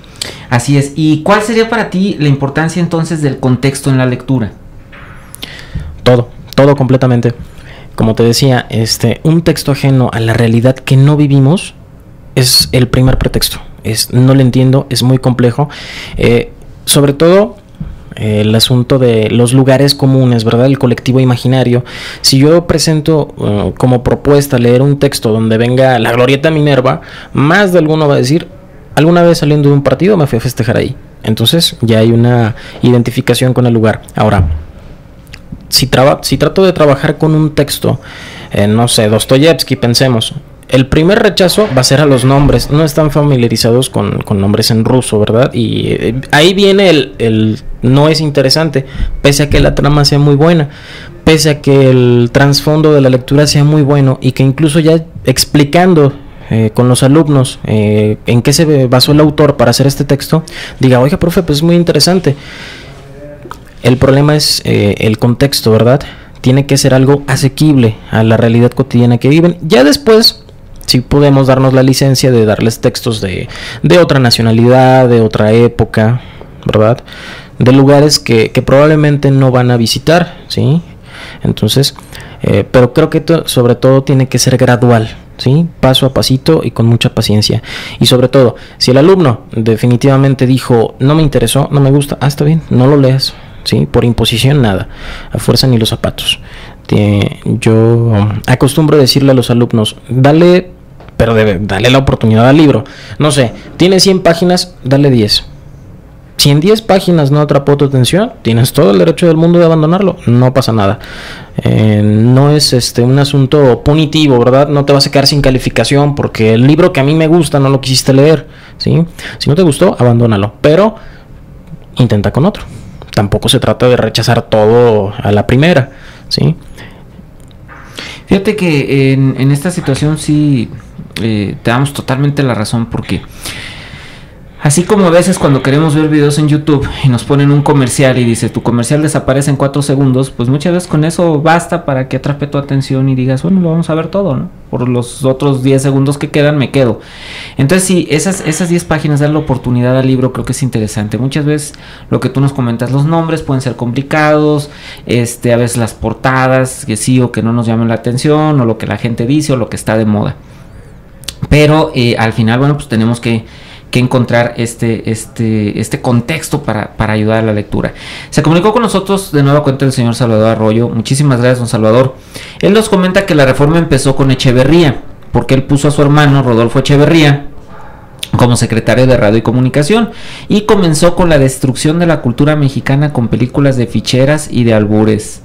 Así es. ¿Y cuál sería para ti la importancia entonces del contexto en la lectura? Todo completamente. Como te decía, un texto ajeno a la realidad que no vivimos es el primer pretexto. No lo entiendo, es muy complejo. Sobre todo el asunto de los lugares comunes, ¿verdad? El colectivo imaginario. Si yo presento como propuesta leer un texto donde venga la Glorieta Minerva, más de alguno va a decir, alguna vez saliendo de un partido me fui a festejar ahí. Entonces ya hay una identificación con el lugar. Ahora, si trato de trabajar con un texto, no sé, Dostoyevsky, pensemos, el primer rechazo va a ser a los nombres. No están familiarizados con nombres en ruso, ¿verdad? Y ahí viene el no es interesante, pese a que la trama sea muy buena, pese a que el trasfondo de la lectura sea muy bueno, y que incluso ya explicando con los alumnos en qué se basó el autor para hacer este texto, diga, oiga, profe, pues es muy interesante. El problema es el contexto, ¿verdad? Tiene que ser algo asequible a la realidad cotidiana que viven. Ya después, sí podemos darnos la licencia de darles textos de otra nacionalidad, de otra época, ¿verdad? De lugares que probablemente no van a visitar, ¿sí? Entonces, pero creo que sobre todo tiene que ser gradual, ¿sí? Paso a pasito y con mucha paciencia. Y sobre todo, si el alumno definitivamente dijo, no me interesó, no me gusta, está bien, no lo leas, ¿sí? Por imposición nada, a fuerza ni los zapatos. Yo acostumbro decirle a los alumnos, dale la oportunidad al libro. No sé, tiene 100 páginas, dale 10. Si en 10 páginas no atrapó tu atención, tienes todo el derecho del mundo de abandonarlo, no pasa nada. No es un asunto punitivo, ¿verdad? No te vas a quedar sin calificación porque el libro que a mí me gusta no lo quisiste leer, ¿sí? Si no te gustó, abandónalo, pero intenta con otro. Tampoco se trata de rechazar todo a la primera, ¿sí? Fíjate que en esta situación sí te damos totalmente la razón, porque así como a veces cuando queremos ver videos en YouTube y nos ponen un comercial y dice tu comercial desaparece en 4 segundos, pues muchas veces con eso basta para que atrape tu atención y digas, bueno, lo vamos a ver todo, ¿no? Por los otros 10 segundos que quedan me quedo. Entonces sí, esas 10 páginas dan la oportunidad al libro, creo que es interesante. Muchas veces lo que tú nos comentas, los nombres pueden ser complicados, a veces las portadas que sí o que no nos llaman la atención, o lo que la gente dice o lo que está de moda. Pero al final, bueno, pues tenemos que encontrar este contexto para ayudar a la lectura. Se comunicó con nosotros de nueva cuenta el señor Salvador Arroyo. Muchísimas gracias, don Salvador. Él nos comenta que la reforma empezó con Echeverría, porque él puso a su hermano Rodolfo Echeverría como secretario de Radio y Comunicación, y comenzó con la destrucción de la cultura mexicana con películas de ficheras y de albures.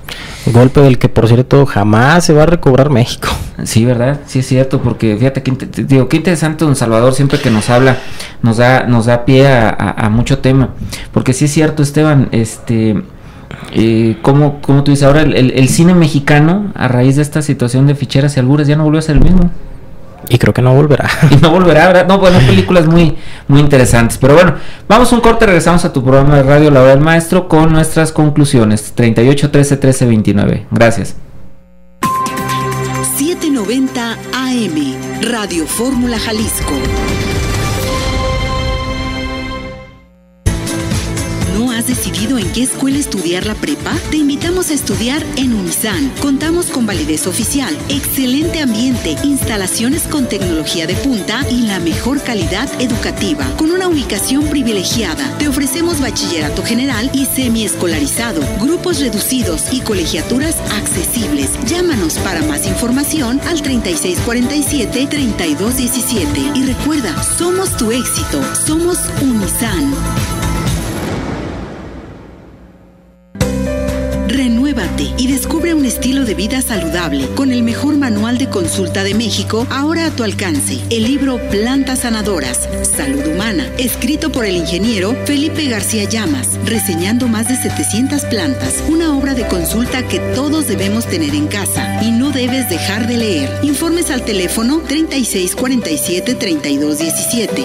Golpe del que, por cierto, jamás se va a recobrar México. Sí, ¿verdad? Sí es cierto, porque fíjate que digo, qué interesante don Salvador, siempre que nos habla, nos da pie a mucho tema, porque sí es cierto, Esteban, como tú dices, ahora el cine mexicano, a raíz de esta situación de ficheras y albures, ya no volvió a ser el mismo. Y creo que no volverá. Y no volverá, ¿verdad? No, bueno, películas muy, muy interesantes. Pero bueno, vamos a un corte, regresamos a tu programa de radio La Hora del Maestro con nuestras conclusiones. 38 13 13 29. Gracias. 790 AM, Radio Fórmula Jalisco. ¿No has decidido en qué escuela estudiar la prepa? Te invitamos a estudiar en Unisan. Contamos con validez oficial, excelente ambiente, instalaciones con tecnología de punta y la mejor calidad educativa. Con una ubicación privilegiada, te ofrecemos bachillerato general y semiescolarizado, grupos reducidos y colegiaturas accesibles. Llámanos para más información al 3647-3217. Y recuerda, somos tu éxito, somos Unisan. Renuévate y descubre un estilo de vida saludable con el mejor manual de consulta de México ahora a tu alcance. El libro Plantas Sanadoras, Salud Humana, escrito por el ingeniero Felipe García Llamas, reseñando más de 700 plantas, una obra de consulta que todos debemos tener en casa y no debes dejar de leer. Informes al teléfono 3647-3217.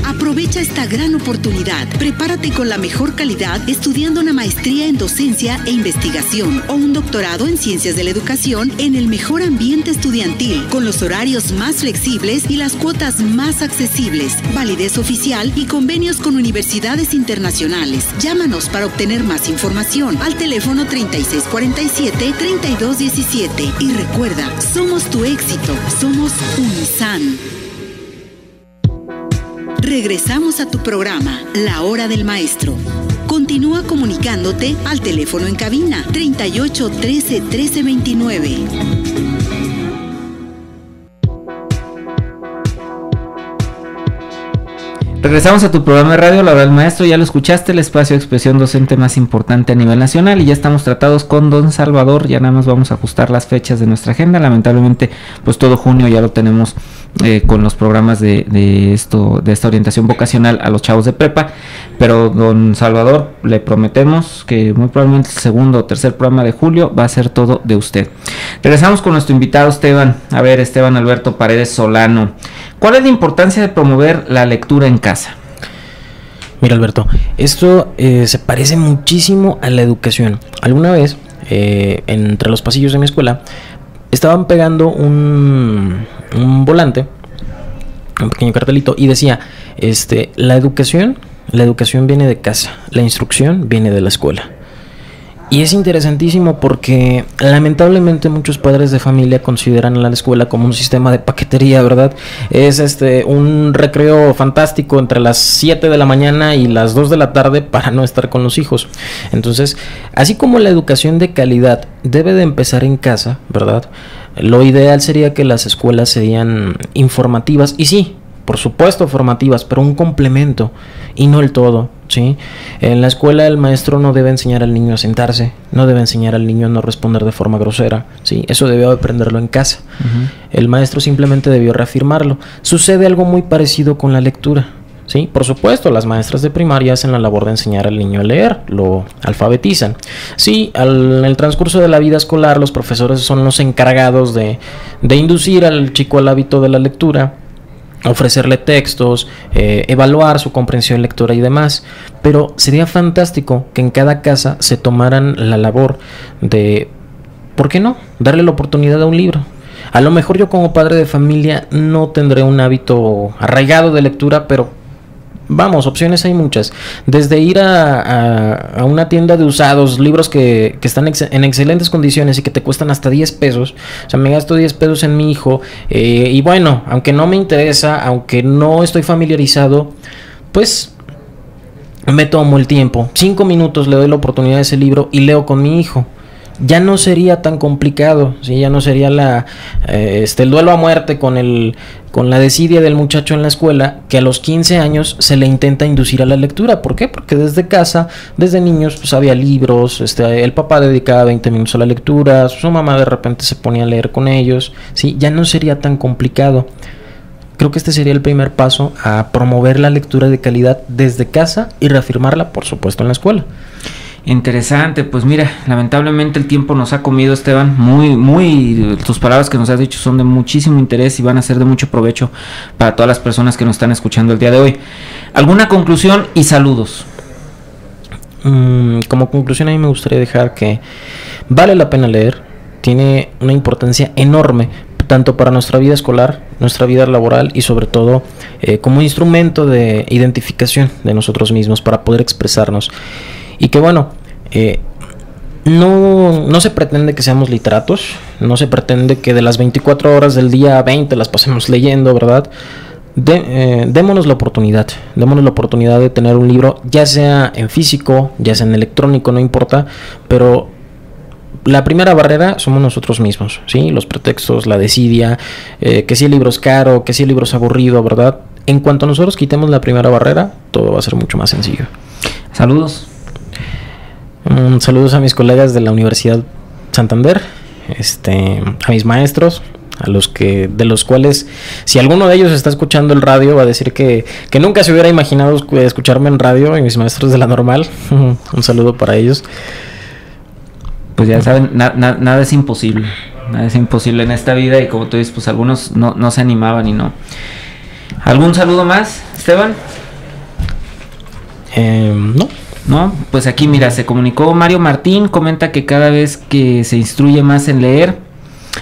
Aprovecha esta gran oportunidad. Prepárate con la mejor calidad estudiando una maestría en docencia e investigación o un doctorado en ciencias de la educación en el mejor ambiente estudiantil, con los horarios más flexibles y las cuotas más accesibles, validez oficial y convenios con universidades internacionales. Llámanos para obtener más información al teléfono 3647-3217. Y recuerda, somos tu éxito, somos Unisan. Regresamos a tu programa, La Hora del Maestro. Continúa comunicándote al teléfono en cabina 38 13 13 29. Regresamos a tu programa de radio, La Hora del Maestro. Ya lo escuchaste, el espacio de expresión docente más importante a nivel nacional, y ya estamos tratados con don Salvador. Ya nada más vamos a ajustar las fechas de nuestra agenda. Lamentablemente, pues todo junio ya lo tenemos con los programas de esta orientación vocacional a los chavos de prepa. Pero don Salvador, le prometemos que muy probablemente el segundo o tercer programa de julio va a ser todo de usted. Regresamos con nuestro invitado Esteban. A ver, Esteban Alberto Paredes Solano, ¿cuál es la importancia de promover la lectura en casa? Mira, Alberto, esto se parece muchísimo a la educación. Alguna vez, entre los pasillos de mi escuela, estaban pegando un volante, un pequeño cartelito, y decía, la educación viene de casa, la instrucción viene de la escuela. Y es interesantísimo porque lamentablemente muchos padres de familia consideran a la escuela como un sistema de paquetería, ¿verdad? Es un recreo fantástico entre las 7 de la mañana y las 2 de la tarde para no estar con los hijos. Entonces, así como la educación de calidad debe de empezar en casa, ¿verdad? Lo ideal sería que las escuelas sean informativas, y sí, por supuesto formativas, pero un complemento y no el todo, ¿sí? En la escuela el maestro no debe enseñar al niño a sentarse, no debe enseñar al niño a no responder de forma grosera, ¿sí? Eso debió aprenderlo en casa. El maestro simplemente debió reafirmarlo. Sucede algo muy parecido con la lectura, ¿sí? Por supuesto, las maestras de primaria hacen la labor de enseñar al niño a leer, lo alfabetizan. Sí, en el transcurso de la vida escolar los profesores son los encargados de inducir al chico al hábito de la lectura, ofrecerle textos, evaluar su comprensión lectora y demás. Pero sería fantástico que en cada casa se tomaran la labor de, ¿por qué no?, darle la oportunidad a un libro. A lo mejor yo como padre de familia no tendré un hábito arraigado de lectura, pero vamos, opciones hay muchas. Desde ir a una tienda de usados, libros que están en excelentes condiciones y que te cuestan hasta 10 pesos. O sea, me gasto 10 pesos en mi hijo. Y bueno, aunque no me interesa, aunque no estoy familiarizado, pues me tomo el tiempo. 5 minutos le doy la oportunidad a ese libro y leo con mi hijo. Ya no sería tan complicado, ¿sí? Ya no sería el duelo a muerte con la desidia del muchacho en la escuela, que a los 15 años se le intenta inducir a la lectura. ¿Por qué? Porque desde casa, desde niños, pues había libros, el papá dedicaba 20 minutos a la lectura, su mamá de repente se ponía a leer con ellos, ¿sí? Ya no sería tan complicado. Creo que este sería el primer paso a promover la lectura de calidad desde casa y reafirmarla, por supuesto, en la escuela. Interesante, pues mira, lamentablemente el tiempo nos ha comido, Esteban. Tus palabras que nos has dicho son de muchísimo interés y van a ser de mucho provecho para todas las personas que nos están escuchando el día de hoy. ¿Alguna conclusión y saludos? Como conclusión, a mí me gustaría dejar que vale la pena leer, tiene una importancia enorme, tanto para nuestra vida escolar, nuestra vida laboral y sobre todo como instrumento de identificación de nosotros mismos para poder expresarnos. Y que bueno, no se pretende que seamos literatos, no se pretende que de las 24 horas del día 20 las pasemos leyendo, ¿verdad? Démonos la oportunidad de tener un libro, ya sea en físico, ya sea en electrónico, no importa, pero la primera barrera somos nosotros mismos, ¿sí? Los pretextos, la desidia, que si el libro es caro, que si el libro es aburrido, ¿verdad? En cuanto nosotros quitemos la primera barrera, todo va a ser mucho más sencillo. Saludos. Saludos a mis colegas de la Universidad Santander, a mis maestros, de los cuales, si alguno de ellos está escuchando el radio, va a decir que nunca se hubiera imaginado escucharme en radio, y mis maestros de la normal. Un saludo para ellos. Pues ya saben, nada es imposible. Nada es imposible en esta vida, y como tú dices, pues algunos no se animaban y no. ¿Algún saludo más, Esteban? No, pues aquí mira, se comunicó Mario Martín, comenta que cada vez que se instruye más en leer,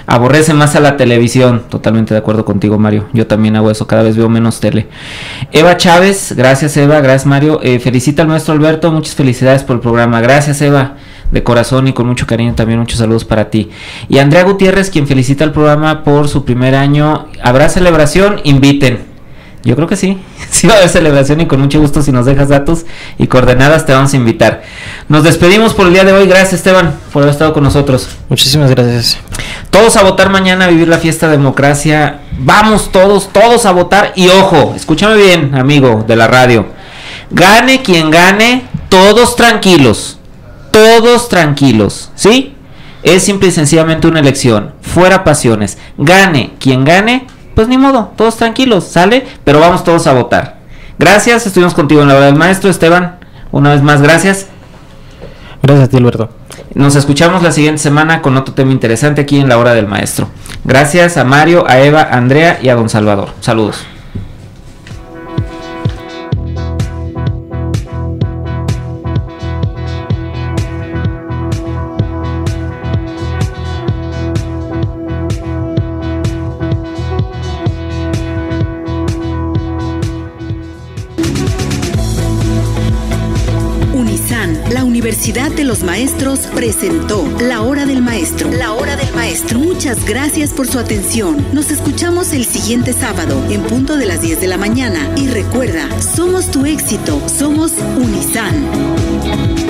aborrece más a la televisión. Totalmente de acuerdo contigo, Mario, yo también hago eso, cada vez veo menos tele. Eva Chávez, gracias Eva, gracias Mario, felicita al maestro Alberto, muchas felicidades por el programa. Gracias Eva, de corazón y con mucho cariño también, muchos saludos para ti. Y Andrea Gutiérrez, quien felicita al programa por su primer año. Habrá celebración, inviten. Yo creo que sí. Sí va a haber celebración y con mucho gusto, si nos dejas datos y coordenadas, te vamos a invitar. Nos despedimos por el día de hoy. Gracias, Esteban, por haber estado con nosotros. Muchísimas gracias. Todos a votar mañana, a vivir la fiesta de democracia. Vamos todos a votar. Y ojo, escúchame bien, amigo de la radio. Gane quien gane, todos tranquilos, ¿sí? Es simple y sencillamente una elección, fuera pasiones. Gane quien gane, pues ni modo, todos tranquilos, ¿sale? Pero vamos todos a votar. Gracias, estuvimos contigo en la hora del maestro. Esteban, una vez más, gracias. Gracias a ti, Alberto. Nos escuchamos la siguiente semana con otro tema interesante aquí en la hora del maestro. Gracias a Mario, a Eva, a Andrea y a don Salvador. Saludos. La Universidad de los Maestros presentó La Hora del Maestro. La Hora del Maestro. Muchas gracias por su atención. Nos escuchamos el siguiente sábado en punto de las 10 de la mañana. Y recuerda, somos tu éxito. Somos Unisan.